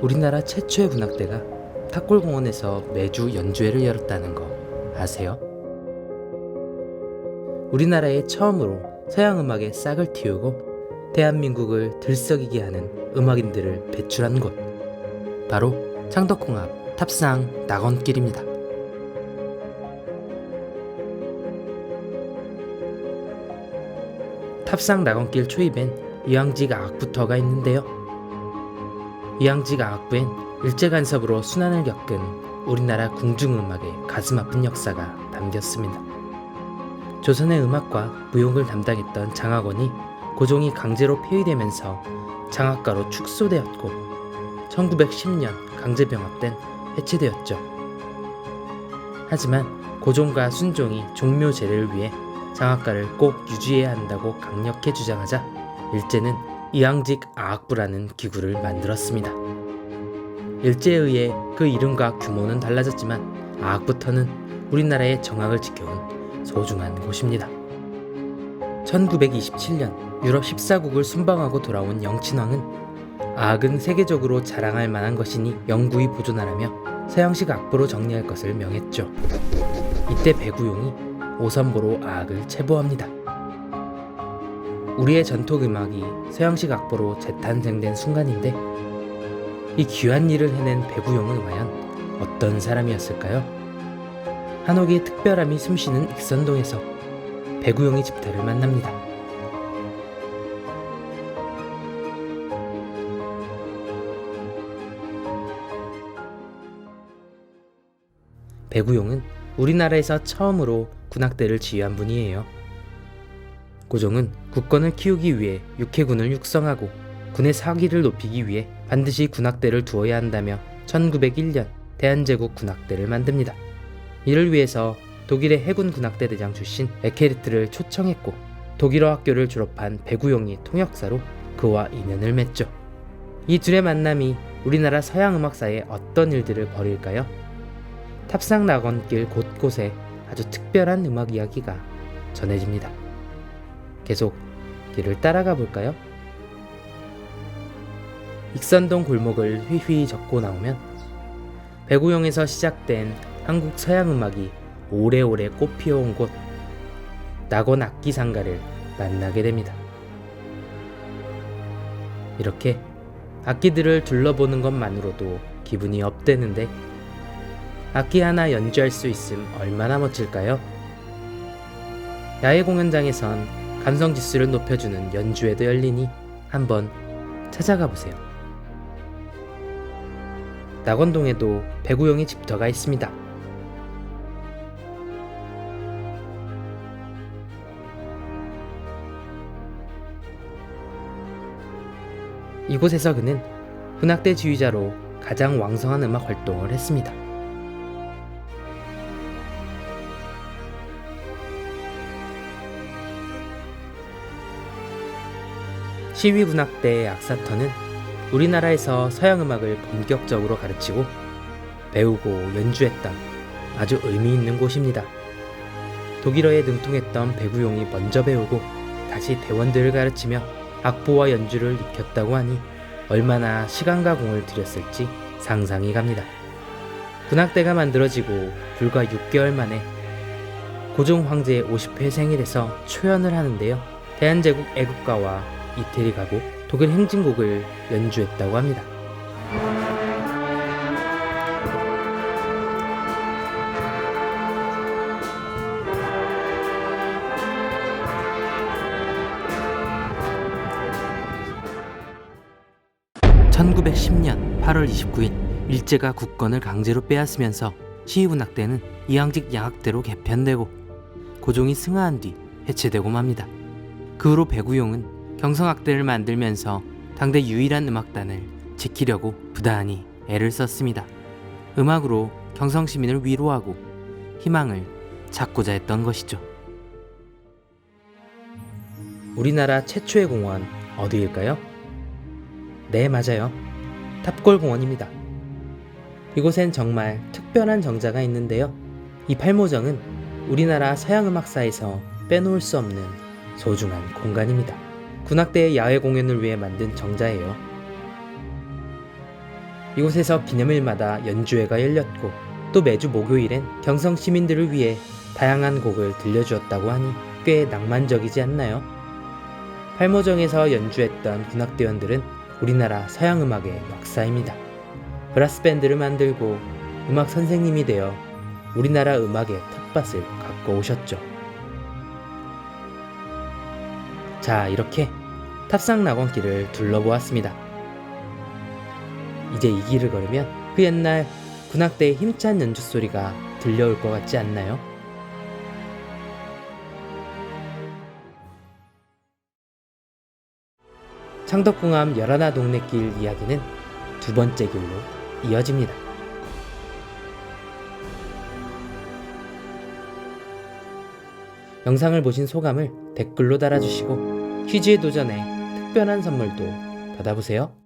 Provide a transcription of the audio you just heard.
우리나라 최초의 군악대가 탑골공원에서 매주 연주회를 열었다는 거 아세요? 우리나라에 처음으로 서양 음악에 싹을 틔우고 대한민국을 들썩이게 하는 음악인들을 배출한 곳, 바로 창덕궁 앞 탑상 낙원길입니다. 탑상 낙원길 초입엔 이황직 악부터가 있는데요. 이황직 악부엔 일제간섭으로 순환을 겪은 우리나라 궁중음악의 가슴 아픈 역사가 담겼습니다. 조선의 음악과 무용을 담당했던 장학원이 고종이 강제로 폐위되면서 장학가로 축소되었고 1910년 강제병합된 해체되었죠. 하지만 고종과 순종이 종묘제를 위해 장학가를 꼭 유지해야 한다고 강력히 주장하자 일제는 이황직 아악부라는 기구를 만들었습니다. 일제에 의해 그 이름과 규모는 달라졌지만 아악부터는 우리나라의 정악을 지켜온 소중한 곳입니다. 1927년 유럽 14국을 순방하고 돌아온 영친왕은 아악은 세계적으로 자랑할 만한 것이니 영구히 보존하라며 서양식 악보로 정리할 것을 명했죠. 이때 배구용이 오선보로 아악을 체포합니다. 우리의 전통음악이 서양식 악보로 재탄생된 순간인데 이 귀한 일을 해낸 배구용은 과연 어떤 사람이었을까요? 한옥의 특별함이 숨쉬는 익선동에서 배구용의 집터를 만납니다. 배구용은 우리나라에서 처음으로 군악대를 지휘한 분이에요. 고종은 국권을 키우기 위해 육해군을 육성하고 군의 사기를 높이기 위해 반드시 군악대를 두어야 한다며 1901년 대한제국 군악대를 만듭니다. 이를 위해서 독일의 해군 군악대 대장 출신 에케르트를 초청했고 독일어 학교를 졸업한 배구용이 통역사로 그와 인연을 맺죠. 이 둘의 만남이 우리나라 서양 음악사에 어떤 일들을 벌일까요? 탑상 낙원길 곳곳에 아주 특별한 음악 이야기가 전해집니다. 계속 길을 따라가 볼까요? 익선동 골목을 휘휘 젓고 나오면 배구용에서 시작된 한국 서양 음악이 오래오래 꽃피어온 곳 낙원 악기상가를 만나게 됩니다. 이렇게 악기들을 둘러보는 것만으로도 기분이 업되는데 악기 하나 연주할 수 있음 얼마나 멋질까요? 야외 공연장에선 감성지수를 높여주는 연주회도 열리니 한번 찾아가 보세요. 낙원동에도 배구용의 집터가 있습니다. 이곳에서 그는 군악대 지휘자로 가장 왕성한 음악 활동을 했습니다. 시위군악대의 악사터는 우리나라에서 서양음악을 본격적으로 가르치고 배우고 연주했던 아주 의미 있는 곳입니다. 독일어에 능통했던 배구용이 먼저 배우고 다시 대원들을 가르치며 악보와 연주를 익혔다고 하니 얼마나 시간과 공을 들였을지 상상이 갑니다. 군악대가 만들어지고 불과 6개월 만에 고종 황제의 50회 생일에서 초연을 하는데요. 대한제국 애국가와 이태리 가곡, 독일 행진곡을 연주했다고 합니다. (1910년 8월 29일) 일제가 국권을 강제로 빼앗으면서 시위군악대는 이황직 양악대로 개편되고 고종이 승하한 뒤 해체되고 맙니다. 그 후로 배구용은 경성악대를 만들면서 당대 유일한 음악단을 지키려고 부단히 애를 썼습니다. 음악으로 경성시민을 위로하고 희망을 찾고자 했던 것이죠. 우리나라 최초의 공원 어디일까요? 네, 맞아요. 탑골공원입니다. 이곳엔 정말 특별한 정자가 있는데요. 이 팔모정은 우리나라 서양음악사에서 빼놓을 수 없는 소중한 공간입니다. 군악대의 야외 공연을 위해 만든 정자예요. 이곳에서 기념일마다 연주회가 열렸고 또 매주 목요일엔 경성 시민들을 위해 다양한 곡을 들려주었다고 하니 꽤 낭만적이지 않나요? 팔모정에서 연주했던 군악대원들은 우리나라 서양음악의 역사입니다. 브라스밴드를 만들고 음악 선생님이 되어 우리나라 음악의 텃밭을 가꿔 오셨죠. 자, 이렇게 탑상낙원길을 둘러보았습니다. 이제 이 길을 걸으면 그 옛날 군악대의 힘찬 연주 소리가 들려올 것 같지 않나요? 창덕궁암 열하나 동네길 이야기는 두 번째 길로 이어집니다. 영상을 보신 소감을 댓글로 달아주시고 퀴즈에 도전해 특별한 선물도 받아보세요.